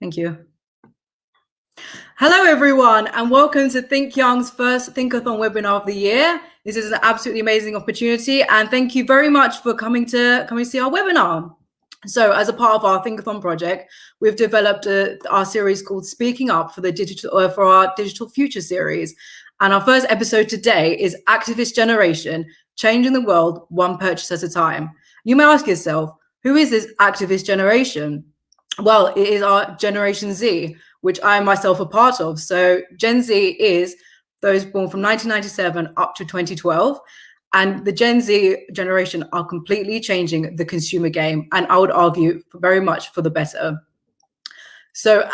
Thank you. Hello, everyone, and welcome to Think Young's first Thinkathon webinar of the year. This is an absolutely amazing opportunity, and thank you very much for coming to see our webinar. So, as a part of our Thinkathon project, we've developed our series called Speaking Up for our Digital Future series. And our first episode today is Activist Generation, Changing the World One Purchase at a Time. You may ask yourself, who is this activist generation? Well, it is our Generation Z, which I am myself a part of. So Gen Z is those born from 1997 up to 2012. And the Gen Z generation are completely changing the consumer game. And I would argue very much for the better. So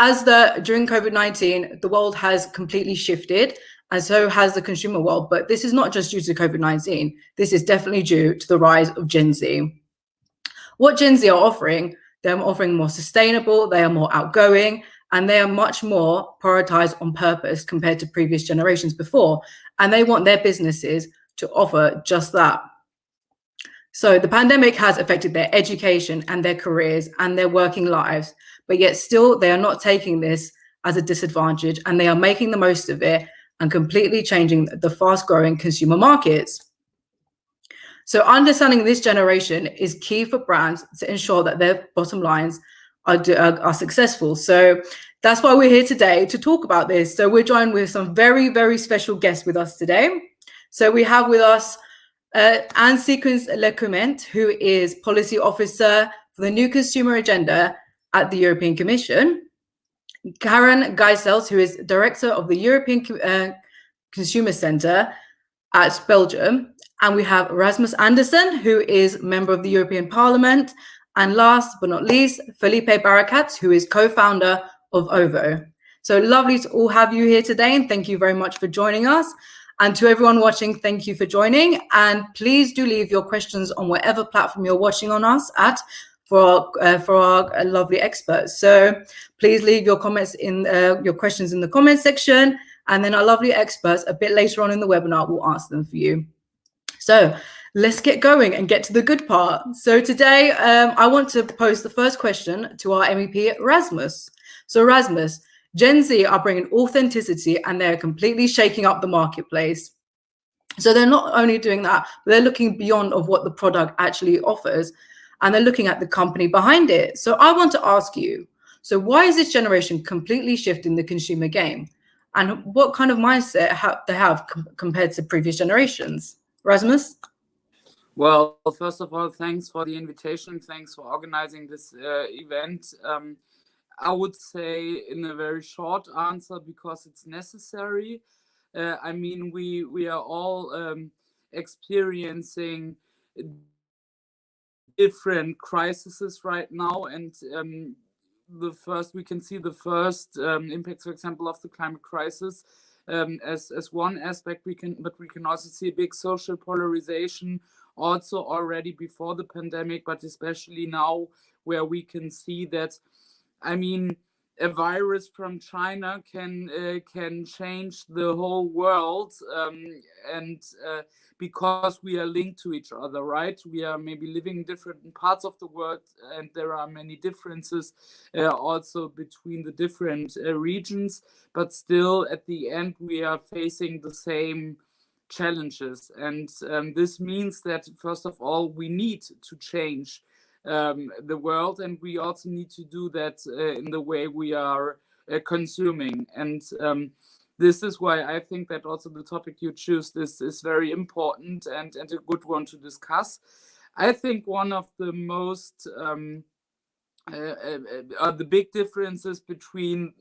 during COVID-19, the world has completely shifted, and so has the consumer world. But this is not just due to COVID-19. This is definitely due to the rise of Gen Z. What Gen Z are offering, they're offering more sustainable, they are more outgoing, and they are much more prioritized on purpose compared to previous generations before. And they want their businesses to offer just that. So the pandemic has affected their education and their careers and their working lives, but yet still they are not taking this as a disadvantage, and they are making the most of it and completely changing the fast-growing consumer markets. So understanding this generation is key for brands to ensure that their bottom lines are successful. So that's why we're here today to talk about this. So we're joined with some very, very special guests with us today. So we have with us Anne Sequence-Lecoment, who is Policy Officer for the New Consumer Agenda at the European Commission. Karen Geisels, who is Director of the European Consumer Centre at Belgium. And we have Rasmus Andersen, who is member of the European Parliament. And last but not least, Felipe Barakat, who is co-founder of OVO. So lovely to all have you here today, and thank you very much for joining us. And to everyone watching, thank you for joining. And please do leave your questions on whatever platform you're watching on us at for our lovely experts. So please leave your comments your questions in the comment section, and then our lovely experts a bit later on in the webinar will answer them for you. So let's get going and get to the good part. So today I want to pose the first question to our MEP, Rasmus. So Rasmus, Gen Z are bringing authenticity and they're completely shaking up the marketplace. So they're not only doing that, but they're looking beyond of what the product actually offers, and they're looking at the company behind it. So I want to ask you, so why is this generation completely shifting the consumer game? And what kind of mindset they have compared to previous generations? Rasmus? Well, first of all, thanks for the invitation. Thanks for organizing this event. I would say in a very short answer, because it's necessary. I mean, we are all experiencing different crises right now, and we can see the first impacts, for example, of the climate crisis as one aspect. But we can also see a big social polarization also already before the pandemic, but especially now, where we can see that, I mean, a virus from China can change the whole world, and because we are linked to each other, right? We are maybe living in different parts of the world, and there are many differences also between the different regions, but still at the end we are facing the same challenges. And this means that, first of all, we need to change the world, and we also need to do that in the way we are consuming. And this is why I think that also the topic you choose is very important and a good one to discuss. I think one of the most the big differences between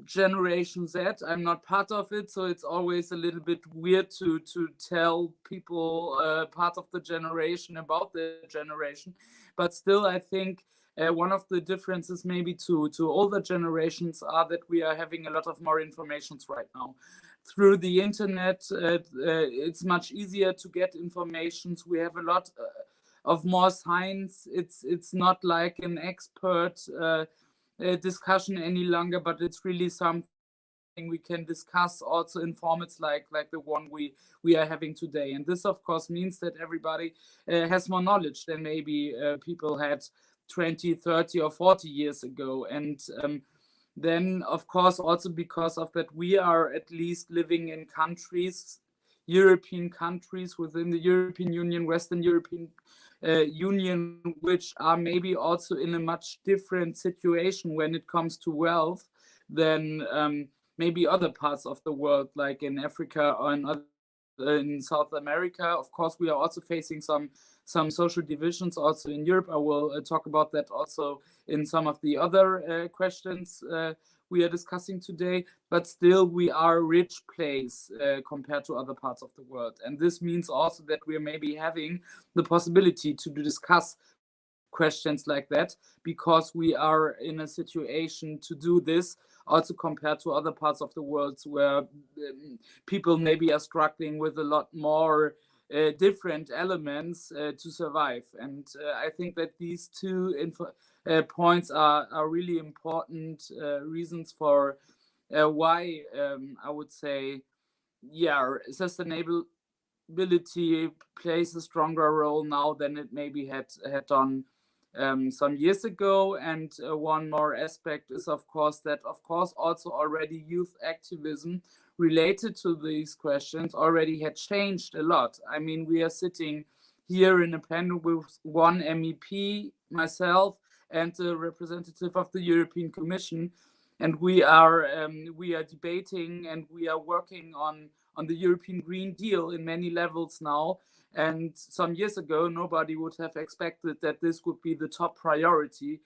Generation Z, I'm not part of it, so it's always a little bit weird to tell people part of the generation about the generation, but still I think one of the differences maybe to older generations are that we are having a lot of more information right now. Through the internet, it's much easier to get information. We have a lot of more science. It's not like an expert discussion any longer, but it's really something we can discuss also in formats like the one we are having today. And this, of course, means that everybody has more knowledge than maybe people had 20, 30 or 40 years ago. And then of course also because of that we are at least living in countries, European countries within the European Union, Western European Union, which are maybe also in a much different situation when it comes to wealth than maybe other parts of the world, like in Africa or in South America. Of course, we are also facing some social divisions also in Europe. I will talk about that also in some of the other questions we are discussing today, but still we are a rich place compared to other parts of the world. And this means also that we are maybe having the possibility to discuss questions like that, because we are in a situation to do this also compared to other parts of the world where people maybe are struggling with a lot more different elements to survive. And I think that these two points are really important reasons for why I would say, sustainability plays a stronger role now than it maybe had done some years ago. And one more aspect is of course also already youth activism related to these questions already had changed a lot. I mean, we are sitting here in a panel with one MEP, myself, and the representative of the European Commission, and we are debating and we are working on the European Green Deal in many levels now. And some years ago, nobody would have expected that this would be the top priority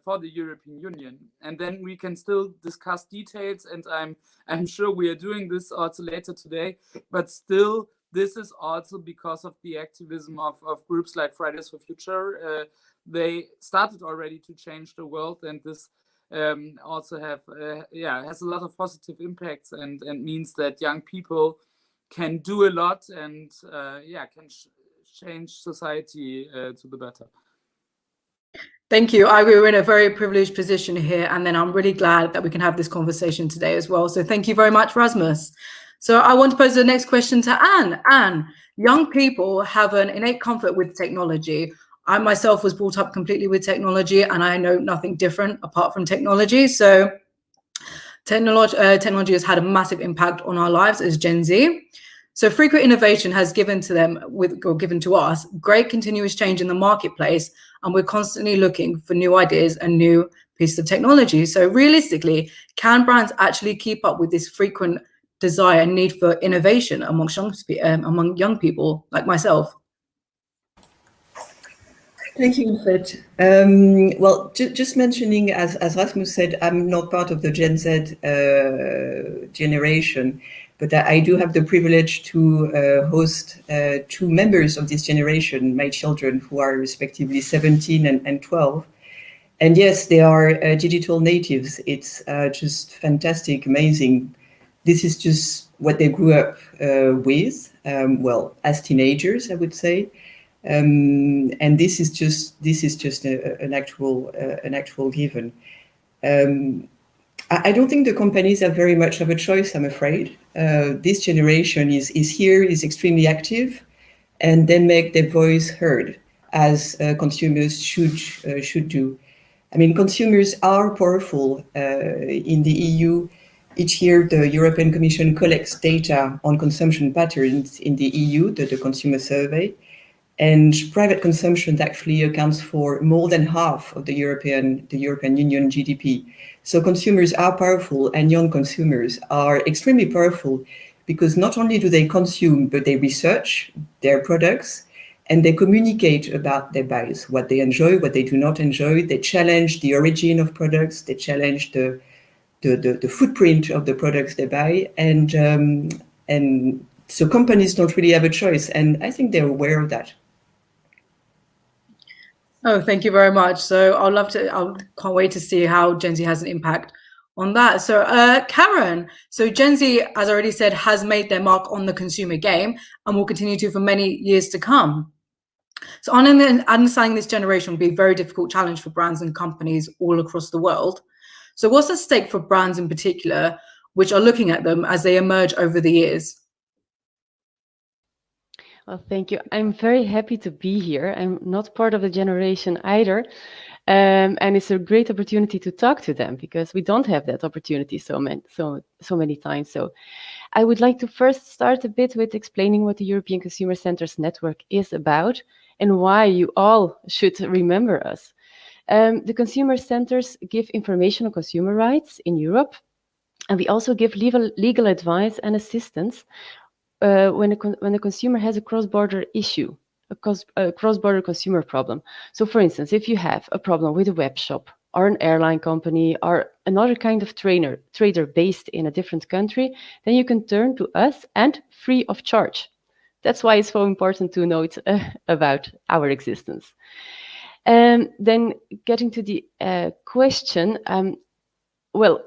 for the European Union. And then we can still discuss details, and I'm sure we are doing this also later today. But still, this is also because of the activism of groups like Fridays for Future. They started already to change the world, and this also has a lot of positive impacts and means that young people can do a lot and can change society to the better. Thank you. I agree. We're in a very privileged position here, and then I'm really glad that we can have this conversation today as well. So thank you very much, Rasmus. So I want to pose the next question to Anne. Anne, young people have an innate comfort with technology. I myself was brought up completely with technology, and I know nothing different apart from technology. So technology has had a massive impact on our lives as Gen Z. So frequent innovation has given to us great continuous change in the marketplace, and we're constantly looking for new ideas and new pieces of technology. So realistically, can brands actually keep up with this frequent desire and need for innovation among young people like myself? Thank you, Fred. Well, just mentioning, as Rasmus said, I'm not part of the Gen Z generation, but I do have the privilege to host two members of this generation, my children, who are respectively 17 and 12. And yes, they are digital natives. It's just fantastic, amazing. This is just what they grew up with, as teenagers, I would say. And this is just an actual given. I don't think the companies have very much of a choice, I'm afraid. This generation is here, is extremely active, and they make their voice heard, as consumers should do. I mean, consumers are powerful. In the EU, each year the European Commission collects data on consumption patterns in the EU, the consumer survey. And private consumption actually accounts for more than half of the European Union GDP. So consumers are powerful, and young consumers are extremely powerful, because not only do they consume, but they research their products and they communicate about their buys, what they enjoy, what they do not enjoy. They challenge the origin of products. They challenge the footprint of the products they buy. And so companies don't really have a choice. And I think they're aware of that. Oh, thank you very much. So I can't wait to see how Gen Z has an impact on that. So Karen, so Gen Z, as I already said, has made their mark on the consumer game and will continue to for many years to come. So understanding this generation will be a very difficult challenge for brands and companies all across the world. So what's at stake for brands in particular, which are looking at them as they emerge over the years? Well, thank you. I'm very happy to be here. I'm not part of the generation either. And it's a great opportunity to talk to them because we don't have that opportunity so many times. So I would like to first start a bit with explaining what the European Consumer Centers Network is about and why you all should remember us. The consumer centers give information on consumer rights in Europe, and we also give legal advice and assistance when a consumer has a cross-border issue, a cross-border consumer problem. So, for instance, if you have a problem with a web shop or an airline company or another kind of trader based in a different country, then you can turn to us and free of charge. That's why it's so important to note about our existence. Then getting to the question, well,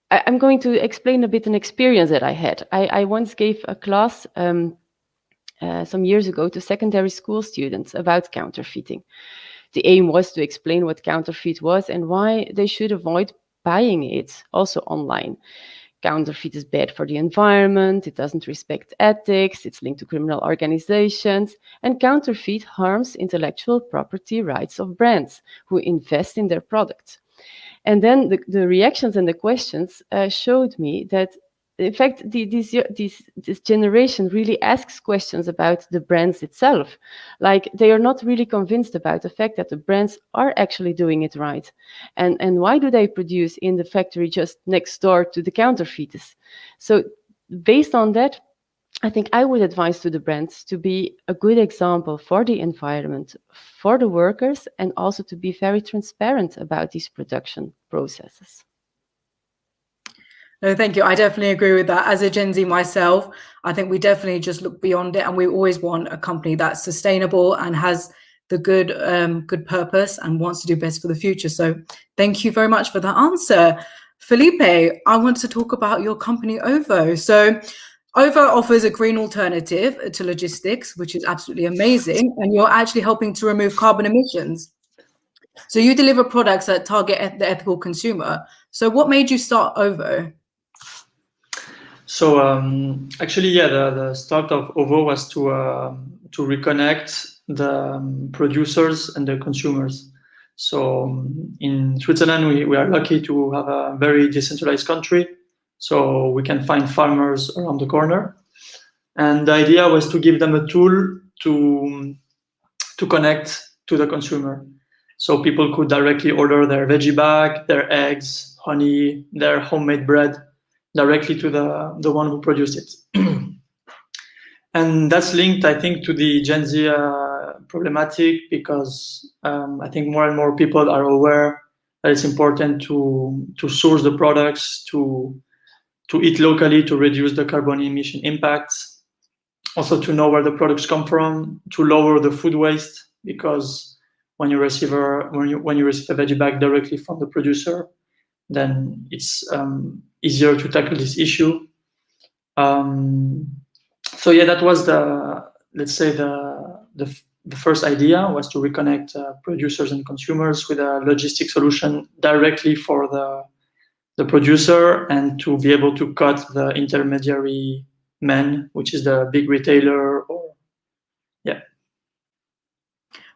I'm going to explain a bit an experience that I had. I once gave a class some years ago to secondary school students about counterfeiting. The aim was to explain what counterfeit was and why they should avoid buying it, also online. Counterfeit is bad for the environment, it doesn't respect ethics, it's linked to criminal organizations, and counterfeit harms intellectual property rights of brands who invest in their products. And then the reactions and the questions showed me that, in fact, this generation really asks questions about the brands itself. Like, they are not really convinced about the fact that the brands are actually doing it right. And why do they produce in the factory just next door to the counterfeiters? So based on that, I think I would advise to the brands to be a good example for the environment, for the workers, and also to be very transparent about these production processes. No, thank you. I definitely agree with that. As a Gen Z myself, I think we definitely just look beyond it, and we always want a company that's sustainable and has the good purpose and wants to do best for the future. So thank you very much for that answer. Felipe, I want to talk about your company, OVO. So OVO offers a green alternative to logistics, which is absolutely amazing, and you're actually helping to remove carbon emissions. So you deliver products that target the ethical consumer. So what made you start OVO? So actually, yeah, the start of OVO was to reconnect the producers and the consumers. So in Switzerland, we are lucky to have a very decentralized country. So we can find farmers around the corner. And the idea was to give them a tool to connect to the consumer. So people could directly order their veggie bag, their eggs, honey, their homemade bread directly to the one who produced it. And that's linked, I think, to the Gen Z problematic, because I think more and more people are aware that it's important to source the products, to eat locally, to reduce the carbon emission impacts, also to know where the products come from, to lower the food waste, because when you receive a veggie bag directly from the producer, then it's easier to tackle this issue. So yeah, that was let's say the first idea was to reconnect producers and consumers with a logistic solution directly for the producer, and to be able to cut the intermediary man, which is the big retailer. Or yeah.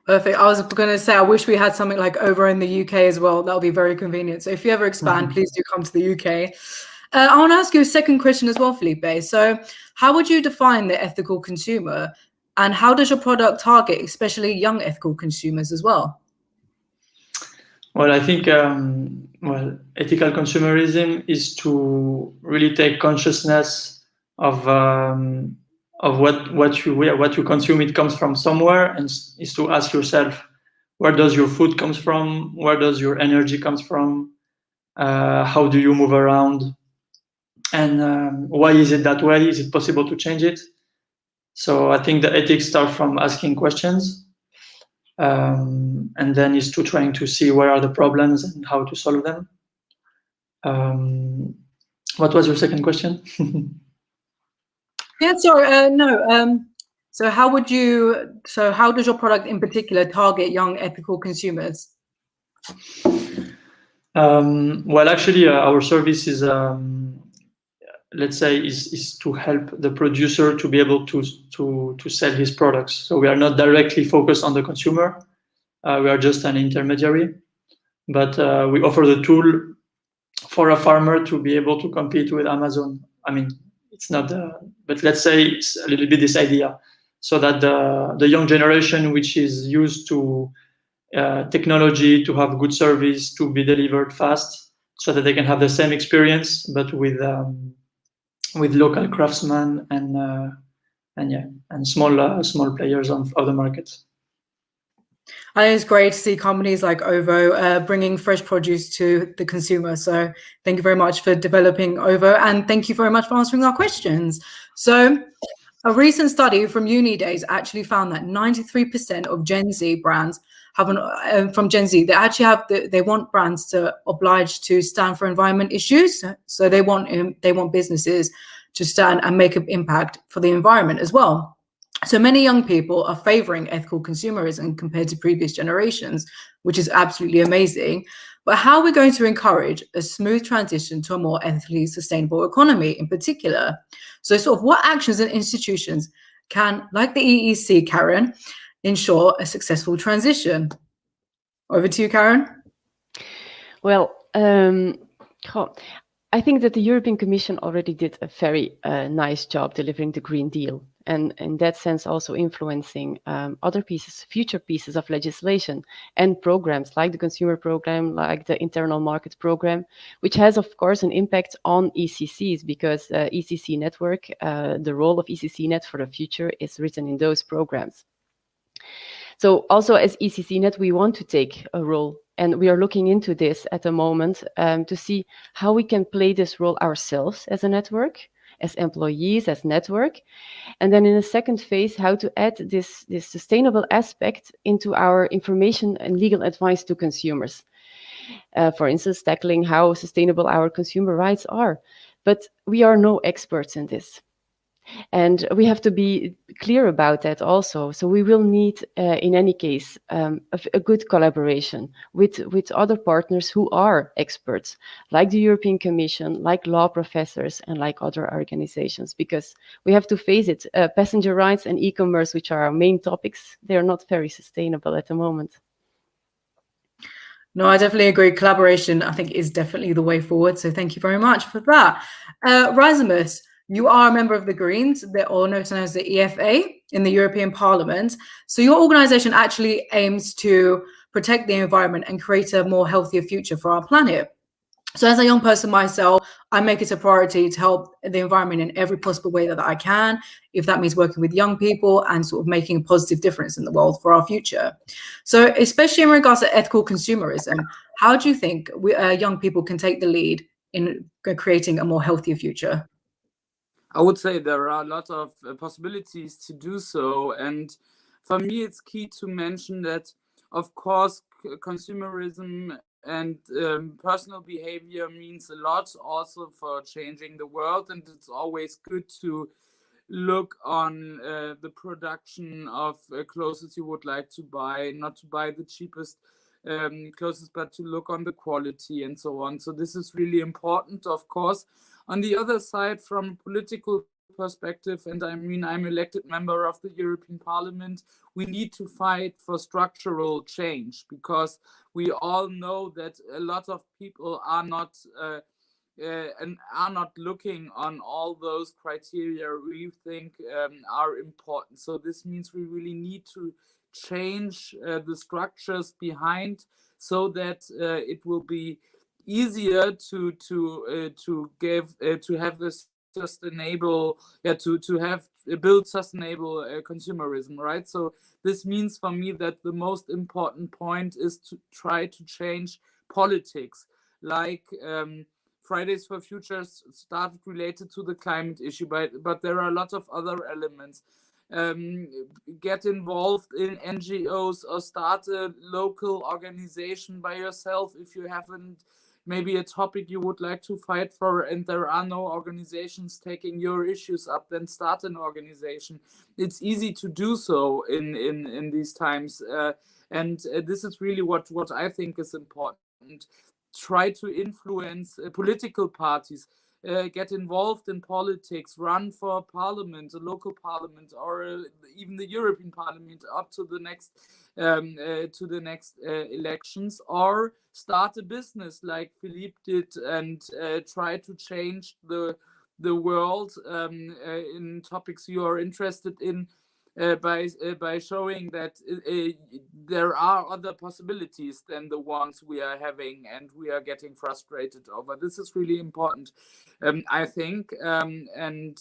Perfect. I was going to say, I wish we had something like over in the UK as well. That would be very convenient. So if you ever expand, please do come to the UK. I want to ask you a second question as well, Felipe. So how would you define the ethical consumer, and how does your product target especially young ethical consumers as well? Well, I think ethical consumerism is to really take consciousness of what you consume. It comes from somewhere, and is to ask yourself, where does your food comes from? Where does your energy comes from? How do you move around? And why is it that way? Is it possible to change it? So I think the ethics start from asking questions, and then is to trying to see where are the problems and how to solve them. What was your second question? Yeah, sorry, no. So how does your product in particular target young ethical consumers? Well, actually, our service is, let's say, is to help the producer to be able to sell his products. So we are not directly focused on the consumer. We are just an intermediary, but we offer the tool for a farmer to be able to compete with Amazon. I mean, it's not, but let's say it's a little bit this idea, so that the young generation, which is used to technology, to have good service, to be delivered fast, so that they can have the same experience, but with local craftsmen and small players of the market. I think it's great to see companies like OVO bringing fresh produce to the consumer. So thank you very much for developing OVO, and thank you very much for answering our questions. So a recent study from Uni Days actually found that 93% of Gen Z brands have from Gen Z, they actually have they want brands to oblige to stand for environment issues. So they want businesses to stand and make an impact for the environment as well. So many young people are favoring ethical consumerism compared to previous generations, which is absolutely amazing. But how are we going to encourage a smooth transition to a more ethically sustainable economy in particular? So sort of what actions and institutions can, like the EEC, Karen, ensure a successful transition? Over to you, Karen. Well, I think that the European Commission already did a very nice job delivering the Green Deal, and in that sense also influencing other future pieces of legislation and programs like the consumer program, like the internal market program, which has of course an impact on ECCs, because ECC network, the role of ECC net for the future is written in those programs. So also as ECC net, we want to take a role, and we are looking into this at the moment to see how we can play this role ourselves as a network, as employees, as network. And then in a second phase, how to add this sustainable aspect into our information and legal advice to consumers. For instance, tackling how sustainable our consumer rights are. But we are no experts in this. And we have to be clear about that also. So we will need, in any case, a good collaboration with other partners who are experts, like the European Commission, like law professors, and like other organizations, because we have to face it, passenger rights and e-commerce, which are our main topics, they are not very sustainable at the moment. No, I definitely agree. Collaboration, I think, is definitely the way forward. So thank you very much for that. Rasmus, you are a member of the Greens, or known as the EFA, in the European Parliament. So your organization actually aims to protect the environment and create a more healthier future for our planet. So as a young person myself, I make it a priority to help the environment in every possible way that I can, if that means working with young people and sort of making a positive difference in the world for our future. So especially in regards to ethical consumerism, how do you think young people can take the lead in creating a more healthier future? I would say there are a lot of possibilities to do so. And for me, it's key to mention that, of course, consumerism and personal behavior means a lot also for changing the world. And it's always good to look on the production of clothes you would like to buy, not to buy the cheapest clothes, but to look on the quality and so on. So this is really important, of course. On the other side, from a political perspective, and I mean, I'm elected member of the European Parliament, we need to fight for structural change, because we all know that a lot of people are not looking on all those criteria we think are important. So this means we really need to change the structures behind, so that it will be easier to have a sustainable, build sustainable consumerism, right? So this means for me that the most important point is to try to change politics, like Fridays for Futures started related to the climate issue, but there are a lot of other elements. Get involved in NGOs or start a local organization by yourself if you haven't maybe a topic you would like to fight for and there are no organizations taking your issues up, then start an organization. It's easy to do so in these times, and this is really what I think is important. Try to influence political parties. get involved in politics, run for parliament, a local parliament, or even the European Parliament up to the next elections, or start a business like Philippe did and try to change the world in topics you are interested in, by showing that there are other possibilities than the ones we are having and we are getting frustrated over. This is really important, I think, and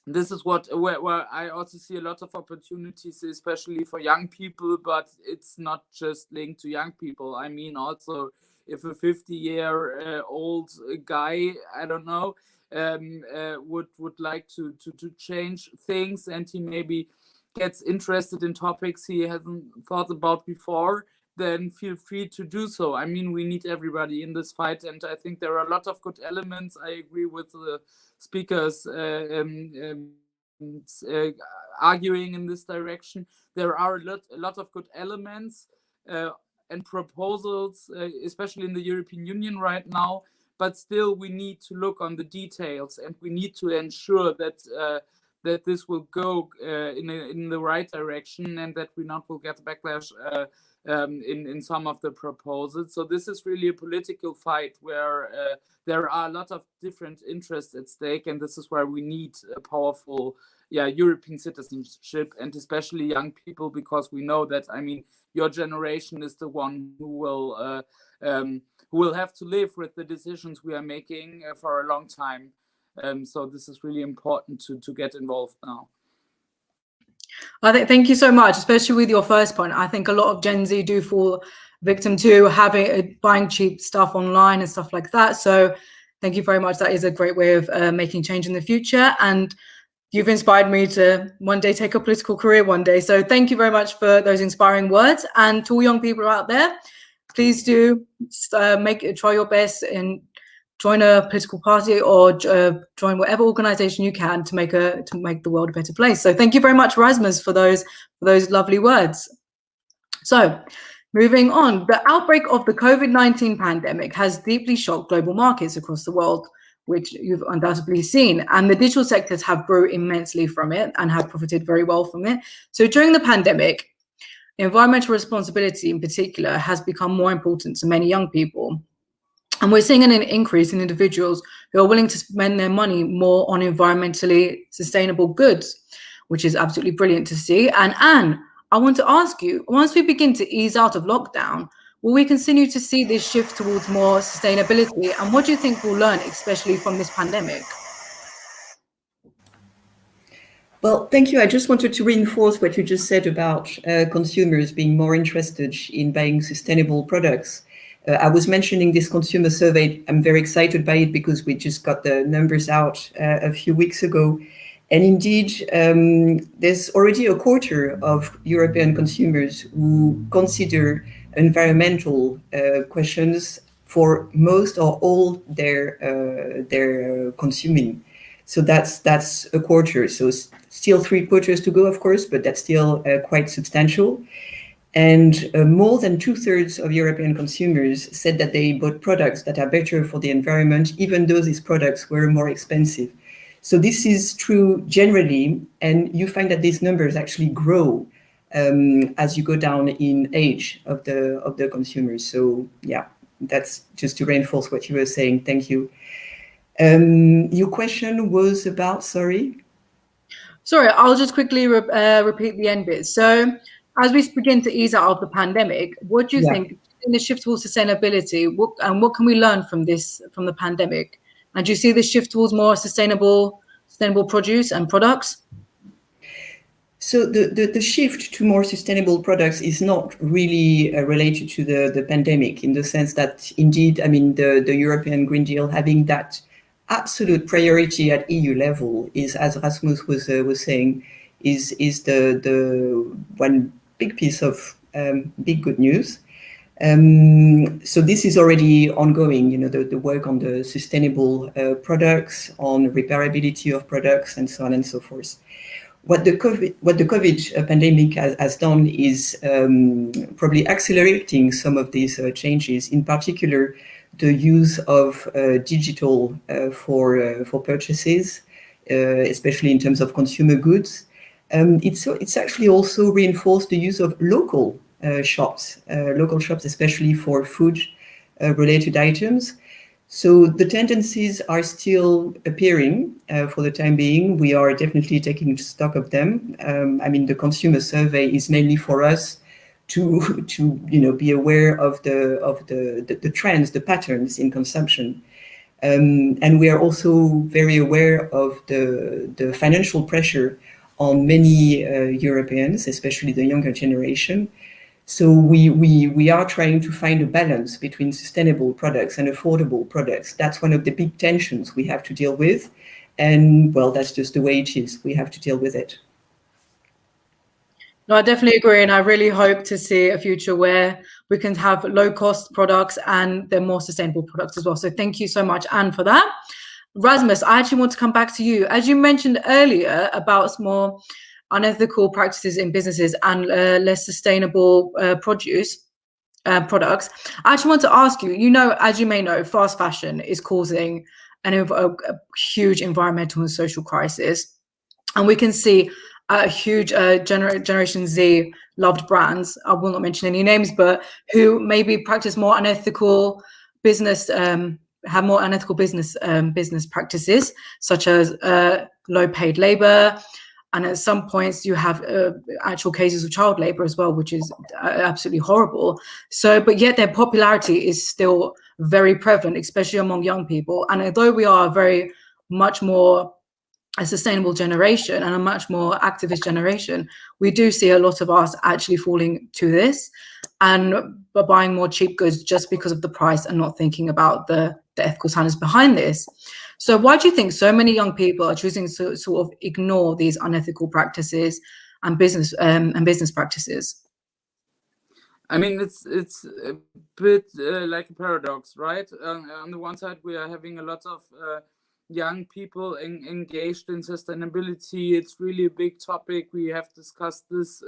this is where I also see a lot of opportunities, especially for young people, but it's not just linked to young people. I mean, also if a 50-year-old guy, I don't know, would like to change things, and he maybe gets interested in topics he hasn't thought about before, then feel free to do so. I mean, we need everybody in this fight, and I think there are a lot of good elements. I agree with the speakers arguing in this direction. There are a lot of good elements and proposals, especially in the European Union right now, but still we need to look on the details, and we need to ensure that that this will go in the right direction, and that we not will get backlash in some of the proposals. So this is really a political fight where there are a lot of different interests at stake, and this is where we need a powerful European citizenship, and especially young people, because we know that, I mean, your generation is the one who will have to live with the decisions we are making for a long time. So this is really important to get involved now. Thank you so much, especially with your first point. I think a lot of Gen Z do fall victim to buying cheap stuff online and stuff like that. So thank you very much. That is a great way of making change in the future. And you've inspired me to one day take a political career one day. So thank you very much for those inspiring words. And to all young people out there, please do try your best and join a political party or join whatever organization you can to make the world a better place. So thank you very much, Rasmus, for those lovely words. So moving on, the outbreak of the COVID-19 pandemic has deeply shocked global markets across the world, which you've undoubtedly seen, and the digital sectors have grew immensely from it and have profited very well from it. So during the pandemic, environmental responsibility in particular has become more important to many young people. And we're seeing an increase in individuals who are willing to spend their money more on environmentally sustainable goods, which is absolutely brilliant to see. And Anne, I want to ask you, once we begin to ease out of lockdown, will we continue to see this shift towards more sustainability? And what do you think we'll learn, especially from this pandemic? Well, thank you. I just wanted to reinforce what you just said about consumers being more interested in buying sustainable products. I was mentioning this consumer survey. I'm very excited by it because we just got the numbers out a few weeks ago. And indeed, there's already a quarter of European consumers who consider environmental questions for most or all their consuming. So that's a quarter. So still 3/4 to go, of course, but that's still quite substantial. And more than 2/3 of European consumers said that they bought products that are better for the environment, even though these products were more expensive. So this is true generally, and you find that these numbers actually grow as you go down in age of the consumers. So yeah, that's just to reinforce what you were saying. Thank you. Your question was about, sorry, I'll just quickly repeat the end bit. So as we begin to ease out of the pandemic, what do you think in the shift towards sustainability, what can we learn from the pandemic? And do you see the shift towards more sustainable produce and products? So the shift to more sustainable products is not really related to the pandemic, in the sense that indeed, I mean, the European Green Deal having that absolute priority at EU level is, as Rasmus was saying, is the one big piece of big good news. So this is already ongoing, the work on the sustainable products, on repairability of products, and so on and so forth. What the COVID pandemic has done is probably accelerating some of these changes. In particular, the use of digital for purchases, especially in terms of consumer goods. It's actually also reinforced the use of local shops, especially for food related items. So the tendencies are still appearing for the time being. We are definitely taking stock of them. I mean, the consumer survey is mainly for us to be aware of the trends, the patterns in consumption. And we are also very aware of the financial pressure on many Europeans, especially the younger generation. So we are trying to find a balance between sustainable products and affordable products. That's one of the big tensions we have to deal with. And well, that's just the way it is. We have to deal with it. No, I definitely agree. And I really hope to see a future where we can have low cost products and they're more sustainable products as well. So thank you so much, Anne, for that. Rasmus, I actually want to come back to you. As you mentioned earlier about more unethical practices in businesses and less sustainable products, I actually want to ask you, as you may know, fast fashion is causing a huge environmental and social crisis. And we can see a huge Generation Z loved brands, I will not mention any names, but who maybe practice more unethical business, have more unethical business practices, such as low paid labor. And at some points you have actual cases of child labor as well, which is absolutely horrible. So, but yet their popularity is still very prevalent, especially among young people. And although we are very much more a sustainable generation and a much more activist generation, we do see a lot of us actually falling to this and buying more cheap goods just because of the price and not thinking about the ethical standards behind this. So why do you think so many young people are choosing to sort of ignore these unethical practices and business practices? I mean, it's a bit like a paradox, right? On the one side, we are having a lot of young people engaged in sustainability. It's really a big topic. We have discussed this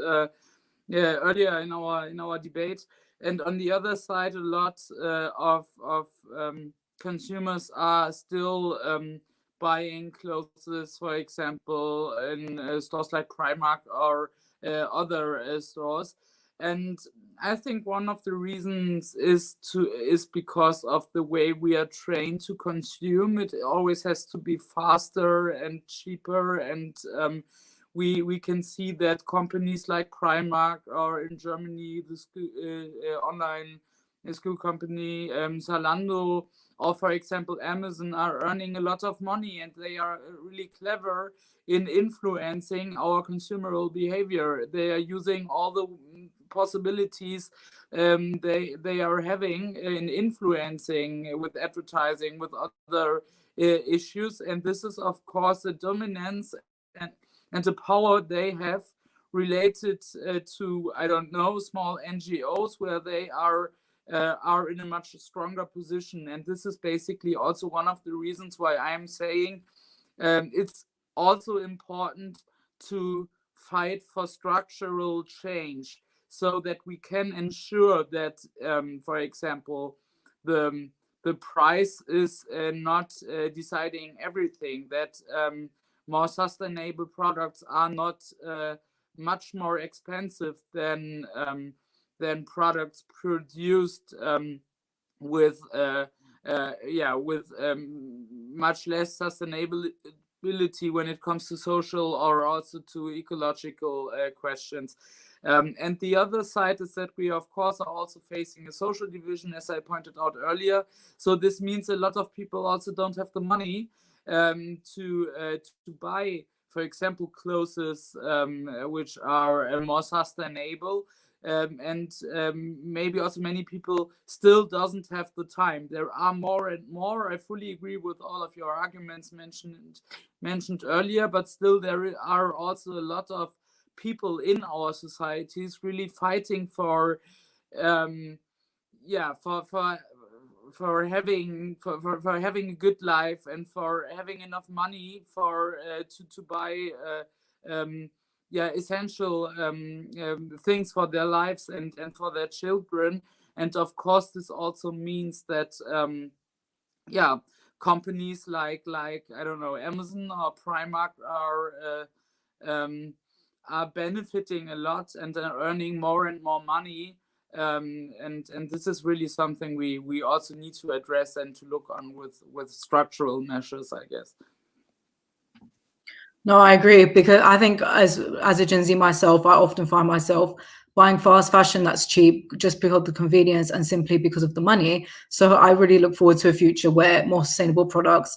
earlier in our debate. And on the other side, a lot of consumers are still buying clothes, for example, in stores like Primark or other stores. And I think one of the reasons is because of the way we are trained to consume. It always has to be faster and cheaper, and we can see that companies like Primark, or in Germany the online school company Zalando, or for example Amazon, are earning a lot of money, and they are really clever in influencing our consumer behavior. They are using all the possibilities they are having in influencing with advertising, with other issues, and this is of course the dominance and the power they have related to, I don't know, small NGOs, where they are in a much stronger position. And this is basically also one of the reasons why I'm saying it's also important to fight for structural change, so that we can ensure that, for example, the price is not deciding everything, that more sustainable products are not much more expensive than products produced with much less sustainability when it comes to social or also to ecological questions. And the other side is that we, of course, are also facing a social division, as I pointed out earlier. So this means a lot of people also don't have the money to buy, for example, clothes which are more sustainable. And maybe also many people still doesn't have the time. There are more and more. I fully agree with all of your arguments mentioned earlier, but still there are also a lot of people in our societies really fighting for having a good life and for having enough money for to buy essential things for their lives and for their children. And of course, this also means that companies like I don't know, Amazon or Primark are benefiting a lot and are earning more and more money. And this is really something we also need to address and to look on with structural measures, I guess. No, I agree, because I think as a Gen Z myself, I often find myself buying fast fashion that's cheap just because of the convenience and simply because of the money. So I really look forward to a future where more sustainable products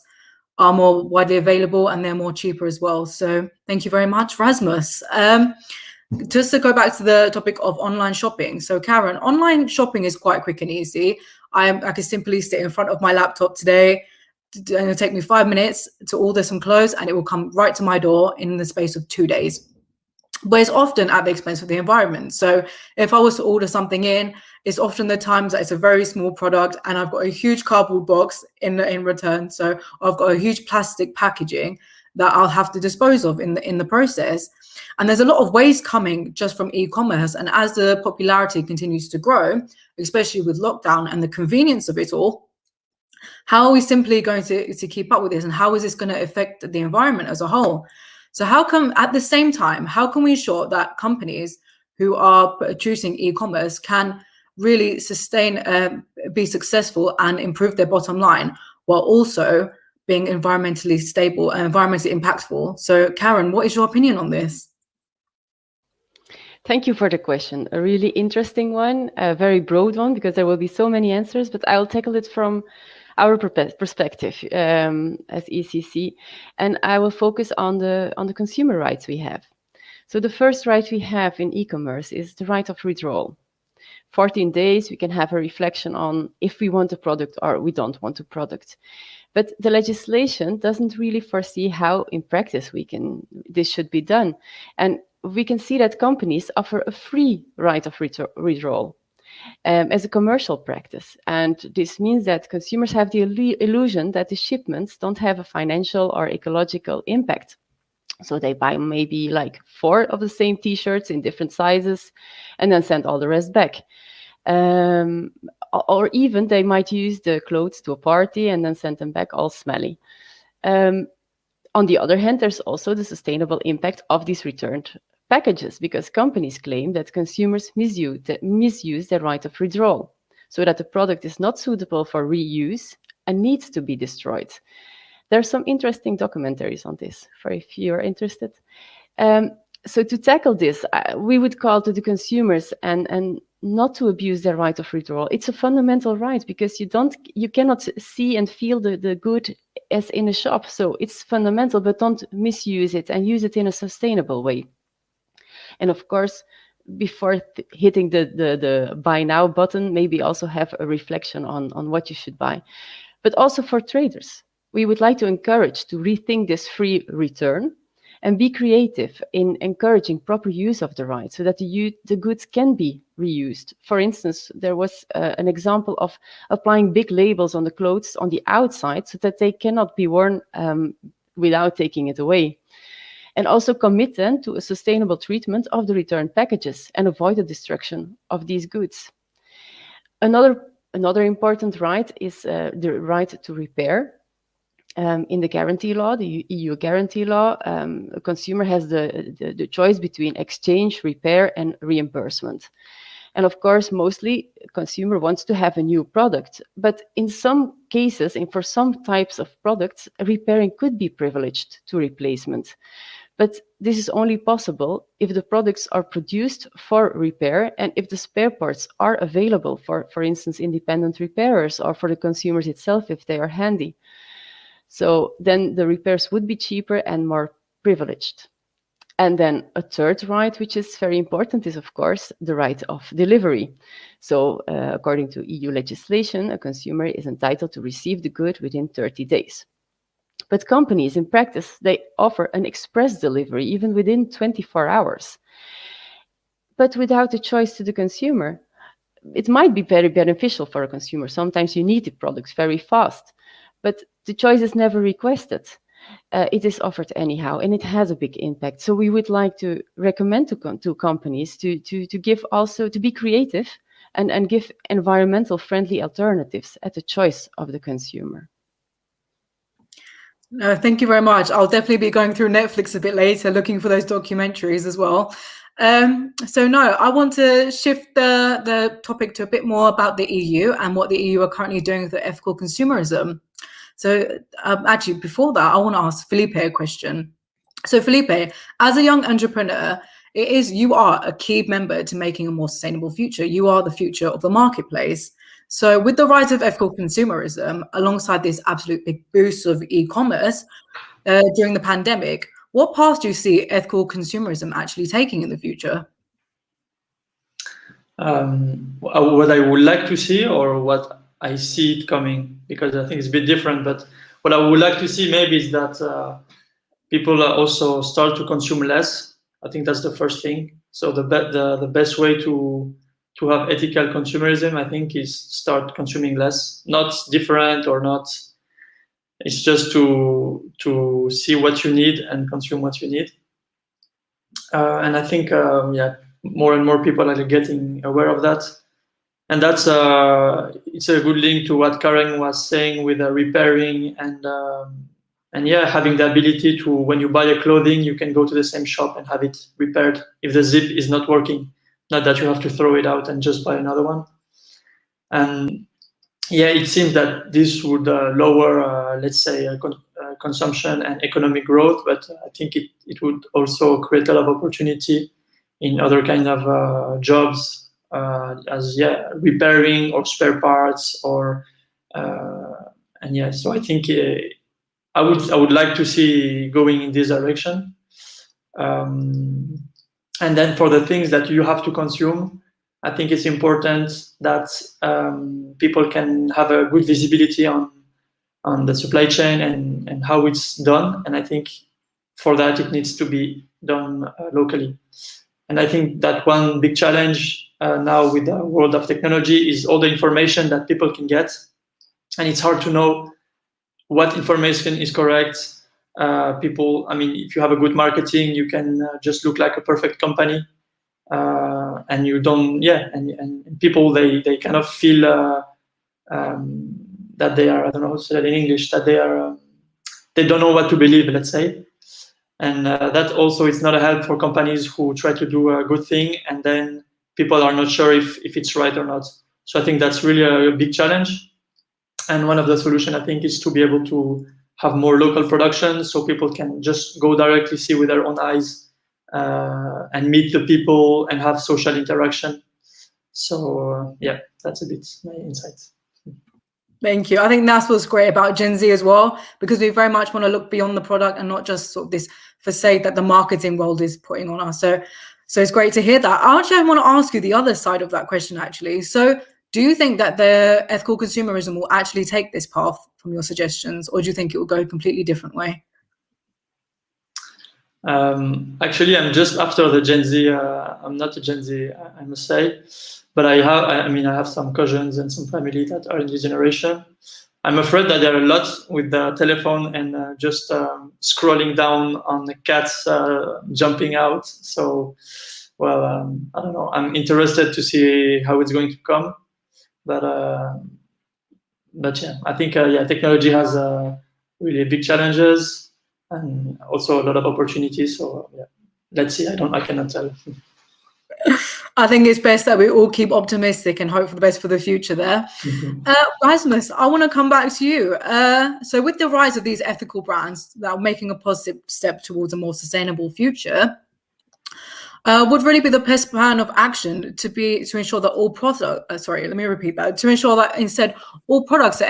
are more widely available and they're more cheaper as well. So thank you very much, Rasmus. Just to go back to the topic of online shopping. So Karen, online shopping is quite quick and easy. I can simply sit in front of my laptop today, and it'll take me 5 minutes to order some clothes and it will come right to my door in the space of 2 days. But it's often at the expense of the environment. So if I was to order something in, it's often the times that it's a very small product and I've got a huge cardboard box in return. So I've got a huge plastic packaging that I'll have to dispose of in the process. And there's a lot of waste coming just from e-commerce. And as the popularity continues to grow, especially with lockdown and the convenience of it all, how are we simply going to keep up with this? And how is this going to affect the environment as a whole? So how come at the same time, how can we ensure that companies who are producing e-commerce can really sustain, be successful and improve their bottom line while also being environmentally stable and environmentally impactful? So Karen, what is your opinion on this? Thank you for the question. A really interesting one, a very broad one, because there will be so many answers, but I'll tackle it from our perspective as ECC, and I will focus on the consumer rights we have. So the first right we have in e-commerce is the right of withdrawal. 14 days, we can have a reflection on if we want a product or we don't want a product. But the legislation doesn't really foresee how in practice this should be done. And we can see that companies offer a free right of withdrawal as a commercial practice. And this means that consumers have the illusion that the shipments don't have a financial or ecological impact. So they buy maybe like 4 of the same t-shirts in different sizes and then send all the rest back. Or even they might use the clothes to a party and then send them back all smelly. On the other hand, there's also the sustainable impact of these returned packages, because companies claim that consumers misuse their right of withdrawal, so that the product is not suitable for reuse and needs to be destroyed. There are some interesting documentaries on this, for if you are interested. So to tackle this, we would call to the consumers and not to abuse their right of withdrawal. It's a fundamental right, because you cannot see and feel the good as in a shop. So it's fundamental, but don't misuse it and use it in a sustainable way. And of course, before hitting the buy now button, maybe also have a reflection on what you should buy. But also for traders, we would like to encourage to rethink this free return and be creative in encouraging proper use of the right so that the goods can be reused. For instance, there was an example of applying big labels on the clothes on the outside so that they cannot be worn without taking it away. And also commit then to a sustainable treatment of the returned packages and avoid the destruction of these goods. Another important right is the right to repair. In the guarantee law, the EU guarantee law, a consumer has the choice between exchange, repair, and reimbursement. And of course, mostly consumer wants to have a new product. But in some cases, and for some types of products, repairing could be privileged to replacement. But this is only possible if the products are produced for repair and if the spare parts are available for instance, independent repairers or for the consumers itself if they are handy. So then the repairs would be cheaper and more privileged. And then a third right, which is very important, is of course the right of delivery. So according to EU legislation, a consumer is entitled to receive the good within 30 days. But companies in practice, they offer an express delivery even within 24 hours. But without a choice to the consumer, it might be very beneficial for a consumer. Sometimes you need the products very fast, but the choice is never requested. it is offered anyhow, and it has a big impact. So we would like to recommend to companies to give also, to be creative and give environmental friendly alternatives at the choice of the consumer. No, thank you very much. I'll definitely be going through Netflix a bit later, looking for those documentaries as well. So no, I want to shift the topic to a bit more about the EU and what the EU are currently doing with the ethical consumerism. So actually, before that, I want to ask Felipe a question. So Felipe, as a young entrepreneur, you are a key member to making a more sustainable future. You are the future of the marketplace. So with the rise of ethical consumerism, alongside this absolute big boost of e-commerce during the pandemic, what path do you see ethical consumerism actually taking in the future? What I would like to see, or what I see it coming, because I think it's a bit different, but what I would like to see maybe is that people also start to consume less. I think that's the first thing. So the best way to have ethical consumerism, I think, is start consuming less. Not different or not. It's just to see what you need and consume what you need. And I think more and more people are getting aware of that. And that's it's a good link to what Karen was saying with repairing and having the ability to, when you buy a clothing, you can go to the same shop and have it repaired if the zip is not working, not that you have to throw it out and just buy another one. And it seems that this would lower, let's say, consumption and economic growth, but I think it would also create a lot of opportunity in other kind of jobs, as repairing or spare parts, or so I think I would like to see going in this direction. And then for the things that you have to consume, I think it's important that people can have a good visibility on the supply chain and how it's done. And I think for that, it needs to be done locally. And I think that one big challenge now with the world of technology is all the information that people can get. And it's hard to know what information is correct. If you have a good marketing, you can just look like a perfect company. And you don't, and people, they kind of feel that they are, I don't know how to say that in English, that they don't know what to believe, let's say. And that also is not a help for companies who try to do a good thing, and then people are not sure if it's right or not. So I think that's really a big challenge. And one of the solutions, I think, is to be able to have more local production, so people can just go directly see with their own eyes and meet the people and have social interaction. So that's a bit my insights. Thank you. I think that's what's great about Gen Z as well, because we very much want to look beyond the product and not just sort of this facade that the marketing world is putting on us. So it's great to hear that. I want to ask you the other side of that question, actually. So do you think that the ethical consumerism will actually take this path from your suggestions, or do you think it will go a completely different way? Actually, I'm just after the Gen Z. I'm not a Gen Z, I must say. But I have some cousins and some family that are in this generation. I'm afraid that there are a lot with the telephone and just scrolling down on the cats jumping out. So, I don't know. I'm interested to see how it's going to come. But I think technology has really big challenges and also a lot of opportunities. So let's see. I cannot tell. I think it's best that we all keep optimistic and hope for the best for the future there. Rasmus, I want to come back to you. So with the rise of these ethical brands that are making a positive step towards a more sustainable future, would really be the best plan of action to ensure that all products, to ensure that instead all products are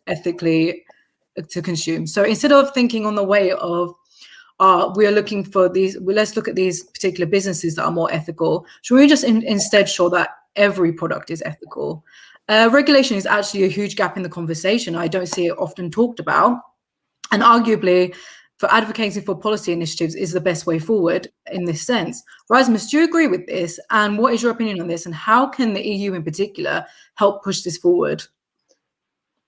ethically to consume. So instead of thinking on the way of we are looking for these, let's look at these particular businesses that are more ethical. Should we just instead show that every product is ethical? Regulation is actually a huge gap in the conversation. I don't see it often talked about. And arguably, for advocating for policy initiatives is the best way forward in this sense. Rasmus, do you agree with this? And what is your opinion on this? And how can the EU in particular help push this forward?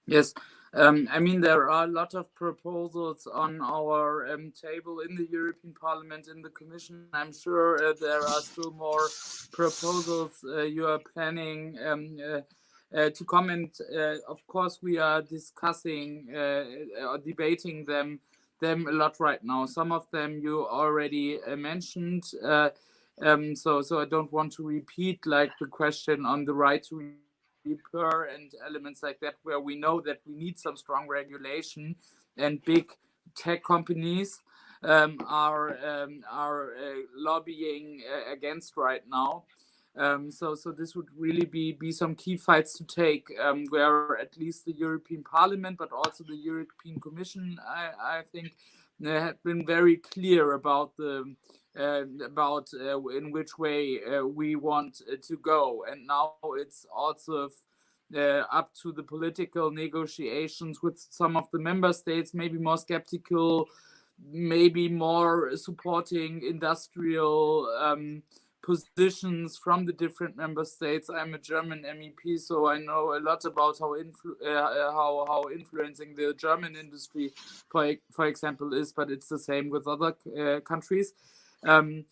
Yes, I mean, there are a lot of proposals on our table in the European Parliament, in the Commission. I'm sure there are still more proposals you are planning to comment. Of course, we are discussing or debating them a lot right now. Some of them you already mentioned. So I don't want to repeat, like the question on the right to repair and elements like that, where we know that we need some strong regulation, and big tech companies are lobbying against right now. So this would really be some key fights to take, where at least the European Parliament, but also the European Commission, I think, have been very clear about the in which way we want to go. And now it's also up to the political negotiations with some of the member states, maybe more skeptical, maybe more supporting industrial positions from the different member states. I'm a German MEP, so I know a lot about how influencing the German industry, for example, is. But it's the same with other countries. And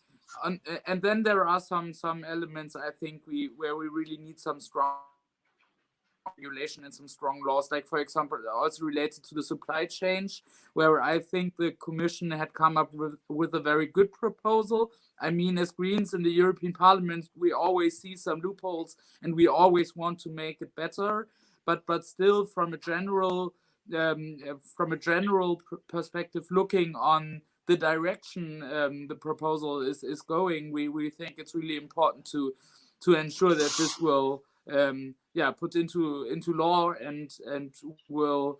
then there are some elements, I think, where we really need some strong regulation and some strong laws, like, for example, also related to the supply chain, where I think the Commission had come up with a very good proposal. I mean, as Greens in the European Parliament, we always see some loopholes and we always want to make it better. But still, from a general perspective, looking on the direction the proposal is going, we think it's really important to ensure that this will put into law and will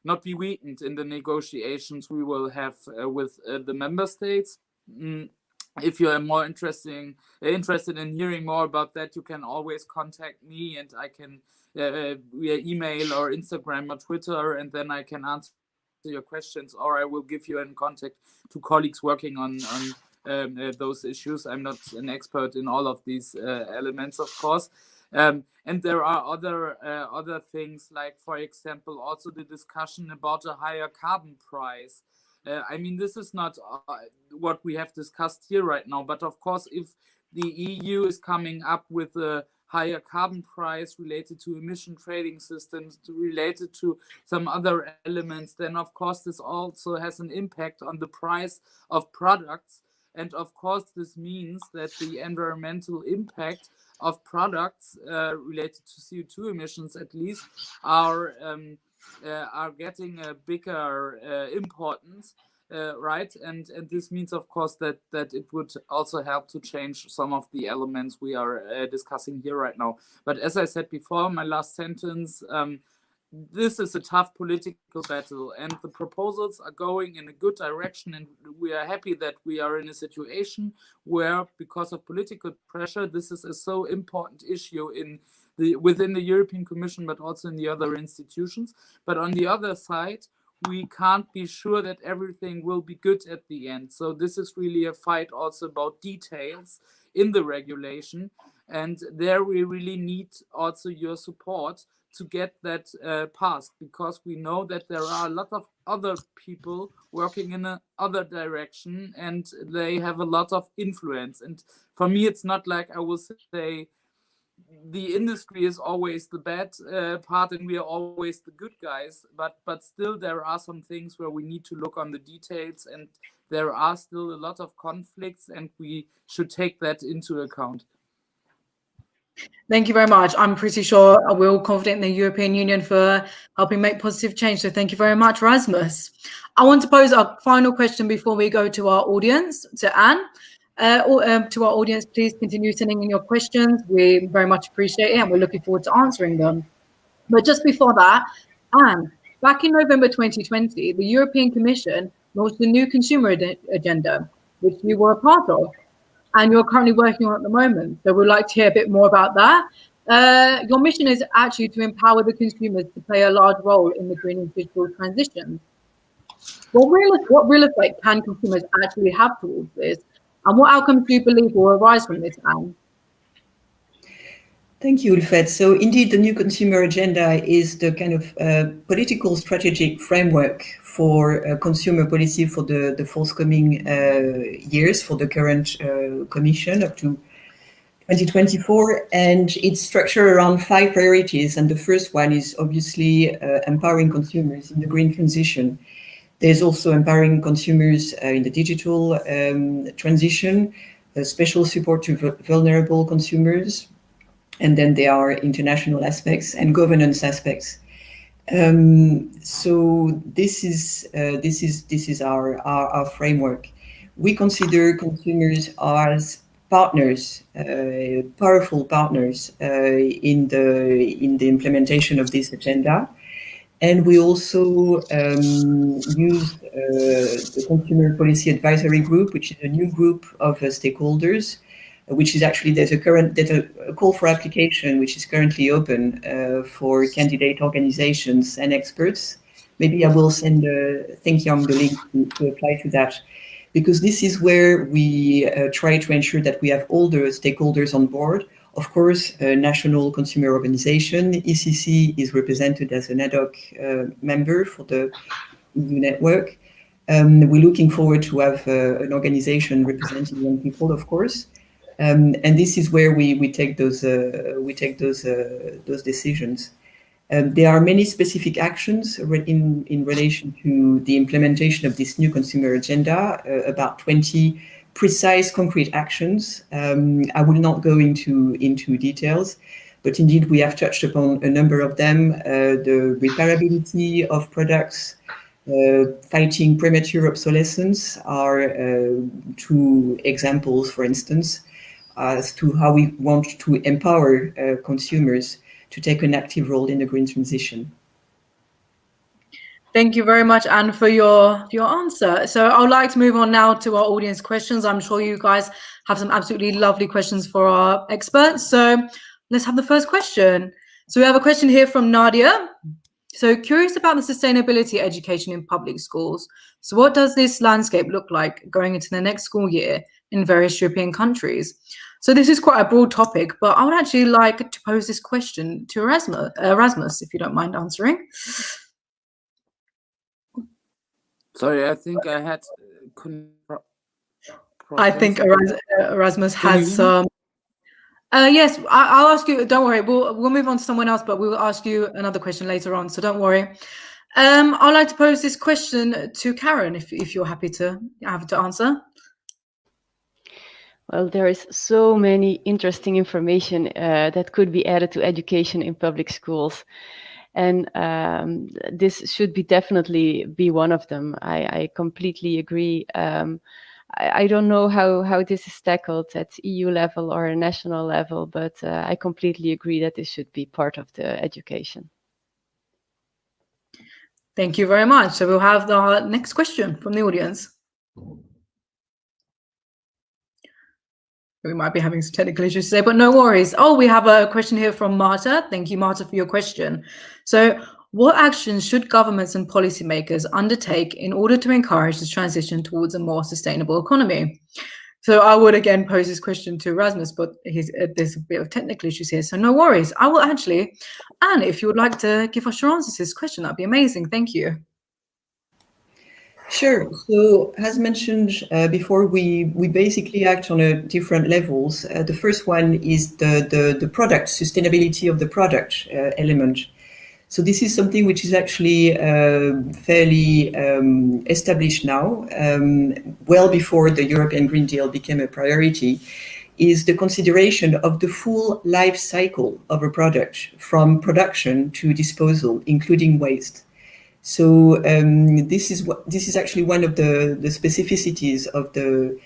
not be weakened in the negotiations we will have with the member states. If you are more interested in hearing more about that, you can always contact me, and I can via email or Instagram or Twitter, and then I can answer your questions, or I will give you in contact to colleagues working on those issues. I'm not an expert in all of these elements, of course. And there are other things, like, for example, also the discussion about a higher carbon price. I mean, this is not what we have discussed here right now, but of course, if the EU is coming up with a higher carbon price related to emission trading systems, related to some other elements, then of course this also has an impact on the price of products. And of course, this means that the environmental impact of products related to CO2 emissions, at least, are getting a bigger importance, right? And this means, of course, that it would also help to change some of the elements we are discussing here right now. But as I said before, my last sentence, this is a tough political battle, and the proposals are going in a good direction, and we are happy that we are in a situation where, because of political pressure, this is a so important issue within the European Commission, but also in the other institutions. But on the other side, we can't be sure that everything will be good at the end. So this is really a fight also about details in the regulation, and there we really need also your support to get that passed, because we know that there are a lot of other people working in another direction, and they have a lot of influence. And for me, it's not like I will say the industry is always the bad part and we are always the good guys, but still there are some things where we need to look on the details, and there are still a lot of conflicts, and we should take that into account. Thank you very much. I'm pretty sure we're all confident in the European Union for helping make positive change. So thank you very much, Rasmus. I want to pose our final question before we go to our audience, to Anne. To our audience, please continue sending in your questions. We very much appreciate it, and we're looking forward to answering them. But just before that, Anne, back in November 2020, the European Commission launched a new consumer agenda, which you were a part of, and you're currently working on at the moment. So we'd like to hear a bit more about that. Your mission is actually to empower the consumers to play a large role in the green and digital transition. What real effect can consumers actually have towards this? And what outcomes do you believe will arise from this, Anne? Thank you, Ulfet. So indeed, the new consumer agenda is the kind of political strategic framework for consumer policy for the forthcoming years for the current Commission up to 2024, and it's structured around 5 priorities. And the first one is obviously empowering consumers in the green transition. There's also empowering consumers in the digital transition, special support to vulnerable consumers, and then there are international aspects and governance aspects. So this is our framework. We consider consumers as partners, powerful partners in the implementation of this agenda. And we also use the Consumer Policy Advisory Group, which is a new group of stakeholders, which is actually, there's a call for application, which is currently open for candidate organizations and experts. Maybe I will send Think Young the link to apply to that, because this is where we try to ensure that we have all the stakeholders on board. Of course, national consumer organization, ECC is represented as an ad hoc member for the EU network. We're looking forward to have an organization representing young people, of course. And this is where we take those decisions. There are many specific actions in relation to the implementation of this new consumer agenda, about 20 precise, concrete actions. I will not go into details, but indeed we have touched upon a number of them. The repairability of products, fighting premature obsolescence are 2 examples, for instance, as to how we want to empower consumers to take an active role in the green transition. Thank you very much, Anne, for your answer. So I would like to move on now to our audience questions. I'm sure you guys have some absolutely lovely questions for our experts. So let's have the first question. So we have a question here from Nadia. So curious about the sustainability education in public schools. So what does this landscape look like going into the next school year in various European countries? So this is quite a broad topic, but I would actually like to pose this question to Erasmus, if you don't mind answering. Sorry, I think I had. I think Erasmus has some. Yes, I'll ask you. Don't worry, we'll move on to someone else, but we will ask you another question later on. So don't worry. I'd like to pose this question to Karen, if you're happy to have to answer. Well, there is so many interesting information that could be added to education in public schools. And this should definitely be one of them. I completely agree. I don't know how this is tackled at EU level or a national level, but I completely agree that this should be part of the education. Thank you very much. So we'll have the next question from the audience. We might be having some technical issues today, but no worries. Oh, we have a question here from Marta. Thank you, Marta, for your question. So what actions should governments and policymakers undertake in order to encourage the transition towards a more sustainable economy? So I would again pose this question to Erasmus, but there's a bit of technical issues here, so no worries. I will actually, Anne, if you would like to give us your answers to this question, that'd be amazing. Thank you. Sure. So as mentioned before, we basically act on different levels. The first one is the product, sustainability of the product element. So this is something which is actually fairly established now, well before the European Green Deal became a priority, is the consideration of the full life cycle of a product from production to disposal, including waste. So this is actually one of the specificities of the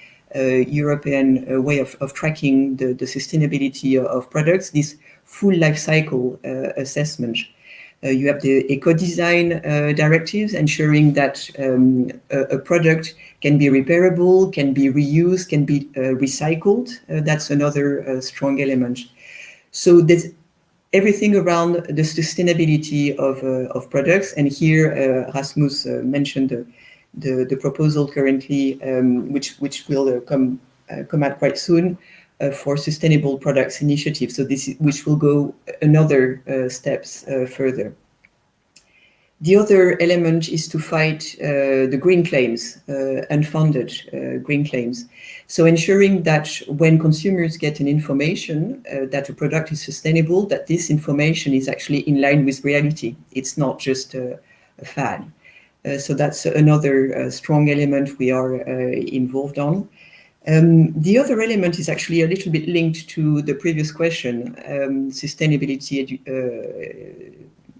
European way of tracking the sustainability of products, this full life cycle assessment. You have the eco-design directives ensuring that a product can be repairable, can be reused, can be recycled. That's another strong element. So there's everything around the sustainability of products. And here Rasmus mentioned the proposal currently, which will come out quite soon, for sustainable products initiative. So which will go another steps further. The other element is to fight the green claims, unfounded green claims. So ensuring that when consumers get an information that a product is sustainable, that this information is actually in line with reality. It's not just a fad. So that's another strong element we are involved on. The other element is actually a little bit linked to the previous question,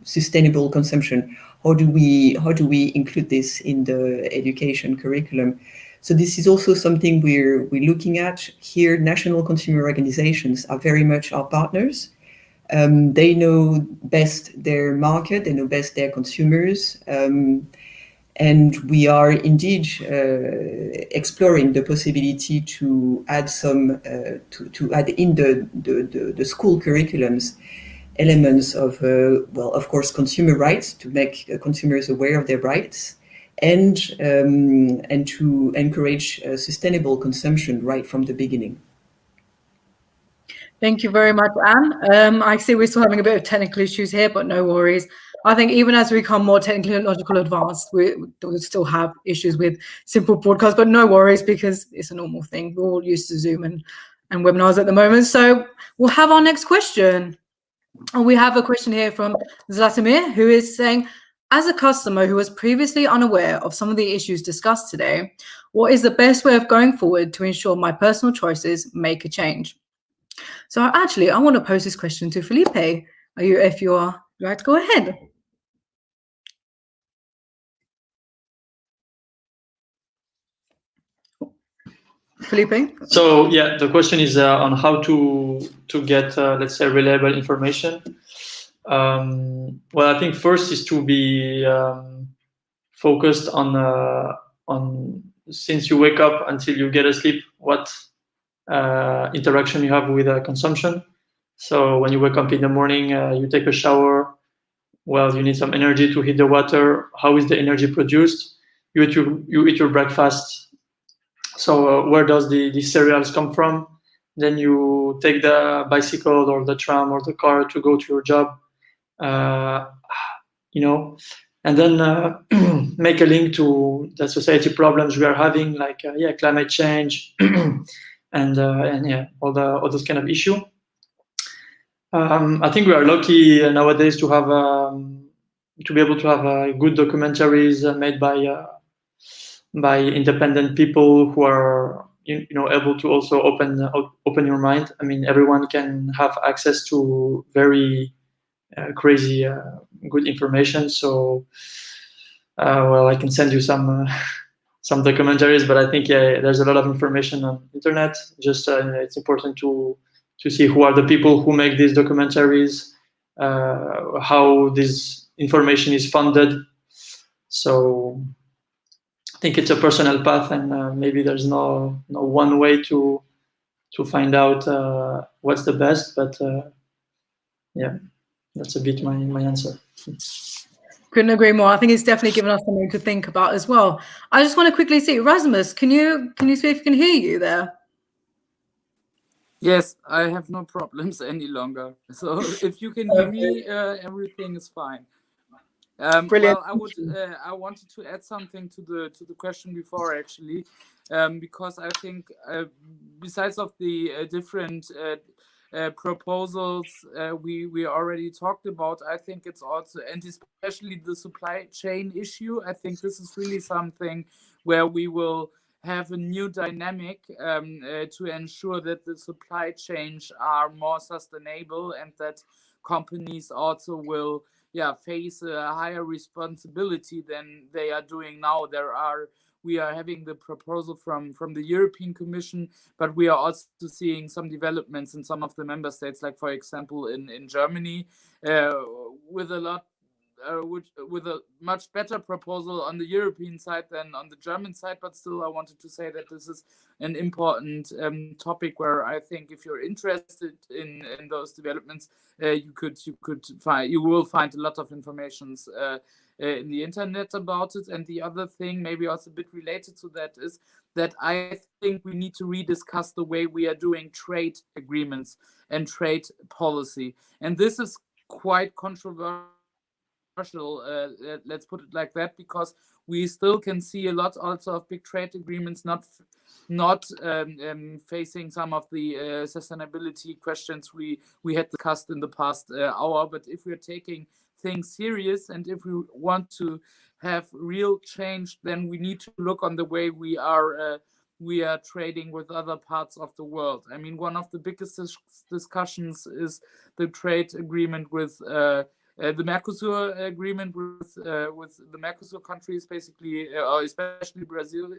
sustainable consumption. How do we include this in the education curriculum? So this is also something we're looking at here. National consumer organizations are very much our partners. They know best their market, they know best their consumers, and we are indeed exploring the possibility to add some to add in the school curriculums elements of, well, of course, consumer rights, to make consumers aware of their rights, and to encourage sustainable consumption right from the beginning. Thank you very much, Anne. I see we're still having a bit of technical issues here, but no worries. I think even as we become more technological advanced, we'll still have issues with simple broadcasts, but no worries, because it's a normal thing. We're all used to Zoom and webinars at the moment. So we'll have our next question. And we have a question here from Zlatomir, who is saying, as a customer who was previously unaware of some of the issues discussed today, what is the best way of going forward to ensure my personal choices make a change? So actually, I want to pose this question to Felipe. If you are right to go ahead. Felipe? So yeah, the question is on how to get let's say reliable information. Well, I think first is to be focused on since you wake up until you get asleep, what interaction you have with consumption. So when you wake up in the morning, you take a shower. Well, you need some energy to heat the water. How is the energy produced? You eat your breakfast. So where does the cereals come from? Then you take the bicycle or the tram or the car to go to your job, and then make a link to the society problems we are having, like climate change and all those kind of issue. I think we are lucky nowadays to have to be able to have good documentaries made by independent people who are able to also open your mind. I mean, everyone can have access to very crazy good information. So well, I can send you some documentaries, but I think there's a lot of information on internet. Just it's important to see who are the people who make these documentaries, how this information is funded. So I think it's a personal path, and maybe there's no one way to find out what's the best. But yeah, that's a bit my answer. Couldn't agree more. I think it's definitely given us something to think about as well. I just want to quickly see, Rasmus, can you see if we can hear you there? Yes, I have no problems any longer. So if you can hear me, everything is fine. Brilliant. Well, I wanted to add something to the question before, actually, because I think besides of the different proposals we already talked about, I think it's also, and especially the supply chain issue, I think this is really something where we will have a new dynamic to ensure that the supply chains are more sustainable, and that companies also will face a higher responsibility than they are doing now. We are having the proposal from the European Commission, but we are also seeing some developments in some of the member states, like for example in Germany, with a lot with a much better proposal on the European side than on the German side. But still, I wanted to say that this is an important topic where I think if you're interested in those developments, you will find a lot of informations in the internet about it. And the other thing, maybe also a bit related to that, is that I think we need to rediscuss the way we are doing trade agreements and trade policy. And this is quite controversial, let's put it like that, because we still can see a lot also of big trade agreements not facing some of the sustainability questions we had discussed in the past hour. But if we're taking things serious and if we want to have real change, then we need to look on the way we are trading with other parts of the world. I mean, one of the biggest discussions is the trade agreement with the Mercosur agreement with the Mercosur countries, basically, or especially Brazil,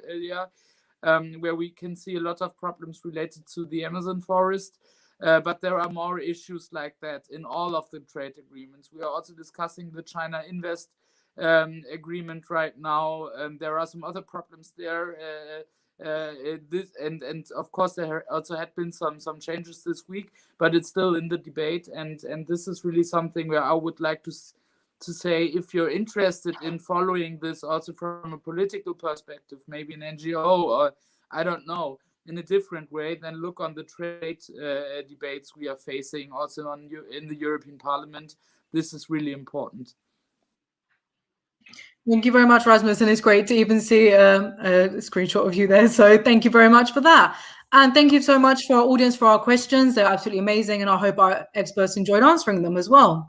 where we can see a lot of problems related to the Amazon forest. But there are more issues like that in all of the trade agreements. We are also discussing the China Invest agreement right now. There are some other problems there. And of course there also had been some changes this week, but it's still in the debate. And this is really something where I would like to say, if you're interested in following this also from a political perspective, maybe an NGO or I don't know, in a different way, then look on the trade debates we are facing also in the European Parliament. This is really important. Thank you very much, Rasmus, and it's great to even see a screenshot of you there. So thank you very much for that. And thank you so much for our audience for our questions. They're absolutely amazing, and I hope our experts enjoyed answering them as well.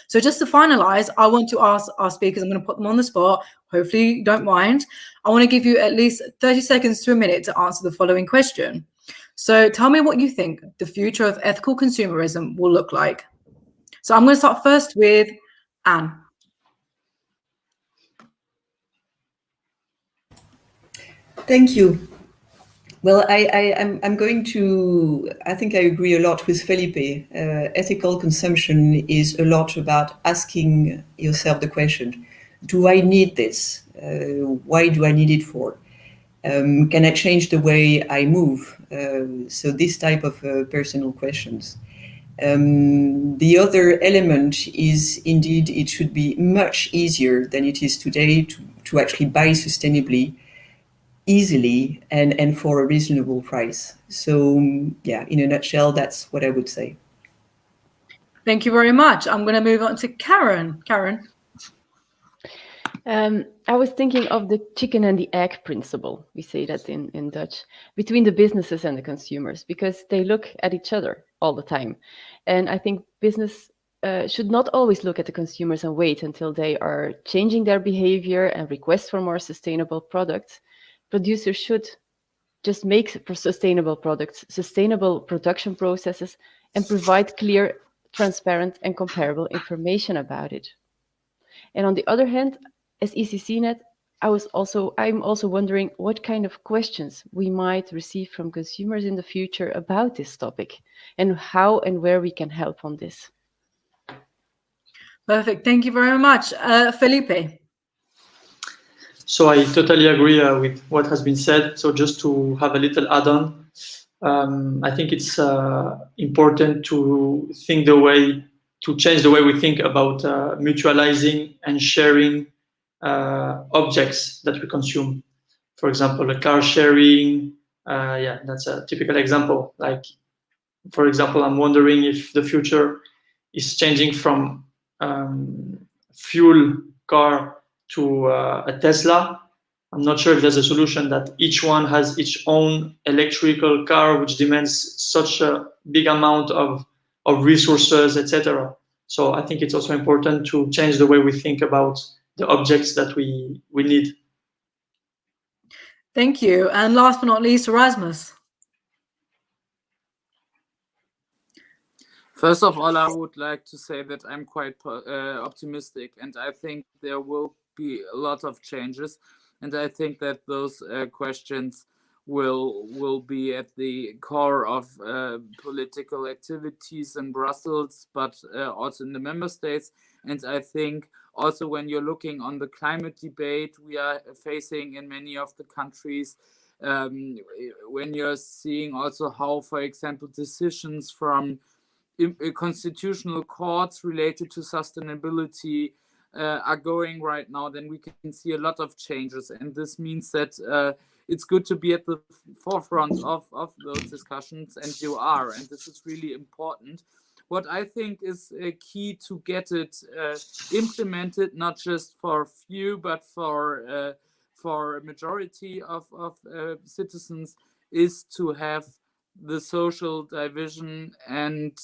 So just to finalize, I want to ask our speakers, I'm going to put them on the spot, hopefully you don't mind. I want to give you at least 30 seconds to a minute to answer the following question. So tell me what you think the future of ethical consumerism will look like. So I'm going to start first with Anne. Thank you. Well, I'm going to, I think I agree a lot with Felipe. Ethical consumption is a lot about asking yourself the question, do I need this? Why do I need it for? Can I change the way I move? So this type of personal questions. The other element is indeed it should be much easier than it is today to actually buy sustainably, easily, and for a reasonable price. So yeah, in a nutshell, that's what I would say. Thank you very much. I'm going to move on to Karen. Karen. I was thinking of the chicken and the egg principle, we say that in Dutch, between the businesses and the consumers, because they look at each other all the time. And I think business should not always look at the consumers and wait until they are changing their behavior and request for more sustainable products. Producers should just make sustainable products, sustainable production processes, and provide clear, transparent, and comparable information about it. And on the other hand, as ECCNet, I'm also wondering what kind of questions we might receive from consumers in the future about this topic, and how and where we can help on this. Perfect. Thank you very much. Felipe. So I totally agree with what has been said. So just to have a little add-on, I think it's important to change the way we think about mutualizing and sharing objects that we consume. For example, a car sharing, that's a typical example. Like, for example, I'm wondering if the future is changing from fuel car to a Tesla. I'm not sure if there's a solution that each one has its own electrical car, which demands such a big amount of resources, etc. So I think it's also important to change the way we think about the objects that we need. Thank you. And last but not least, Rasmus. First of all, I would like to say that I'm quite optimistic, and I think there will be a lot of changes. And I think that those questions will be at the core of political activities in Brussels, but also in the member states. And I think also when you're looking on the climate debate we are facing in many of the countries, when you're seeing also how, for example, decisions from constitutional courts related to sustainability are going right now, then we can see a lot of changes. And this means that it's good to be at the forefront of those discussions, and you are. And this is really important. What I think is key to get it implemented, not just for few, but for a majority of citizens, is to have the social division and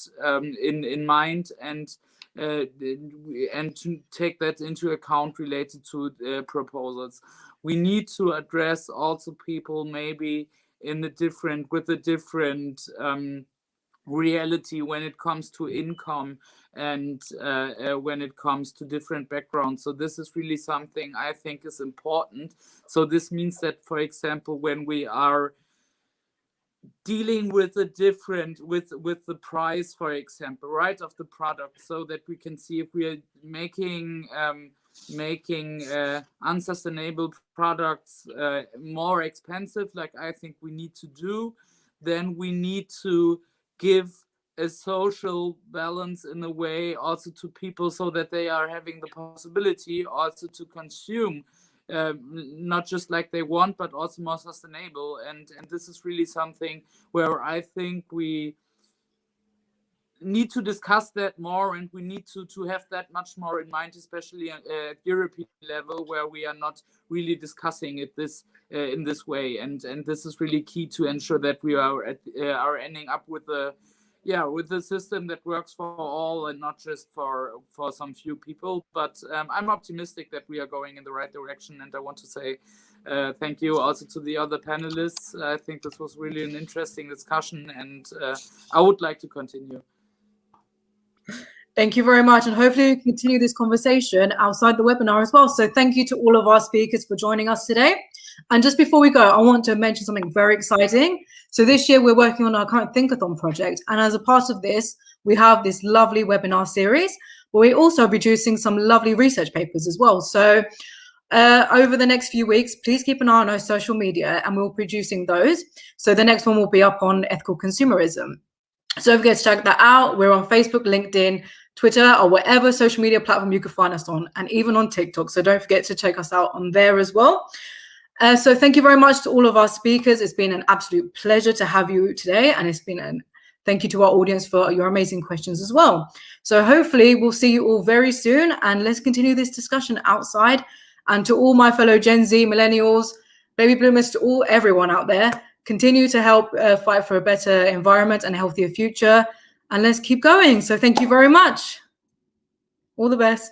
in mind, and to take that into account related to proposals. We need to address also people maybe with a different reality when it comes to income and when it comes to different backgrounds. So this is really something I think is important. So this means that, for example, when we are dealing with with the price, for example, right, of the product, so that we can see if we are making unsustainable products more expensive, like I think we need to do, then we need to give a social balance in a way also to people, so that they are having the possibility also to consume not just like they want, but also more sustainable. And this is really something where I think we need to discuss that more, and we need to have that much more in mind, especially at European level, where we are not really discussing it in this way. And this is really key to ensure that we are ending up with a system that works for all and not just for some few people. But I'm optimistic that we are going in the right direction, and I want to say thank you also to the other panelists. I think this was really an interesting discussion, and I would like to continue. Thank you very much, and hopefully we continue this conversation outside the webinar as well. So thank you to all of our speakers for joining us today. And just before we go, I want to mention something very exciting. So this year we're working on our current Thinkathon project, and as a part of this, we have this lovely webinar series, but we're also producing some lovely research papers as well. So over the next few weeks, please keep an eye on our social media, and we're producing those. So the next one will be up on ethical consumerism. So don't forget to check that out. We're on Facebook, LinkedIn, Twitter, or whatever social media platform you can find us on, and even on TikTok. So don't forget to check us out on there as well. So thank you very much to all of our speakers. It's been an absolute pleasure to have you today, and it's been thank you to our audience for your amazing questions as well. So hopefully we'll see you all very soon, and let's continue this discussion outside. And to all my fellow Gen Z, millennials, baby boomers, to everyone out there, continue to help fight for a better environment and a healthier future. And let's keep going. So thank you very much. All the best.